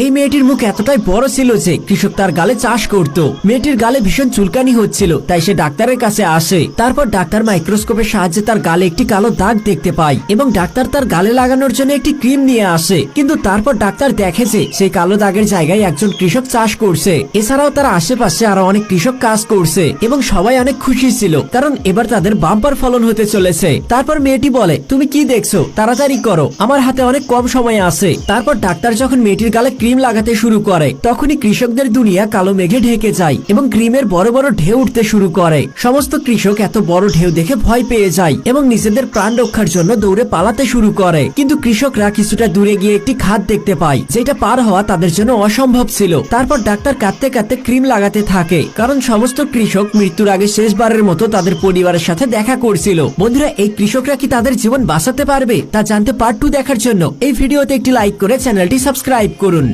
এই মেয়েটির মুখ এতটাই বড় ছিল যে কৃষক তার গালে চাষ করত। মেয়েটির গালে ভীষণ চুলকানি হচ্ছিল, তাই সে ডাক্তারের কাছে আসে। তারপর ডাক্তার মাইক্রোস্কোপের সাহায্যে তার গালে একটি কালো দাগ দেখতে পায় এবং ডাক্তার তার গালে লাগানোর জন্য একটি ক্রিম নিয়ে আসে। কিন্তু তারপর ডাক্তার দেখে যে সেই কালো দাগের জায়গায় একজন কৃষক চাষ করছে। এছাড়াও তার আশেপাশে আরো অনেক কৃষক কাজ করছে এবং সবাই অনেক খুশি ছিল, কারণ এবার তাদের বাম্পার ফলন হতে চলেছে। তারপর মেয়েটি বলে, তুমি কি দেখছো, তাড়াতাড়ি করো, আমার হাতে অনেক কম সময় আছে। তারপর ডাক্তার যখন মেয়েটির গালে ক্রিম লাগাতে শুরু করে, তখনই কৃষকদের দুনিয়া কালো মেঘে ঢেকে যায় এবং ক্রিমের বড় বড় ঢেউ উঠতে শুরু করে। সমস্ত কৃষক এত বড় ঢেউ দেখে ভয় পেয়ে যায় এবং নিজেদের প্রাণ রক্ষার জন্য দৌড়ে পালাতে শুরু করে। কিন্তু কৃষকরা কিছুটা দূরে গিয়ে একটি খাদ দেখতে পায়, যেটা পার হওয়া তাদের জন্য অসম্ভব ছিল। তারপর ডাক্তার কাঁদতে কাঁদতে ক্রিম লাগাতে থাকে, কারণ সমস্ত কৃষক মৃত্যুর আগে শেষবারের মতো তাদের পরিবারের সাথে দেখা করছিল। বন্ধুরা, এই কৃষকরা কি তাদের জীবন বাঁচাতে পারবে তা জানতে পার্ট 2 দেখার জন্য এই ভিডিওতে একটি লাইক করে চ্যানেলটি সাবস্ক্রাইব করুন।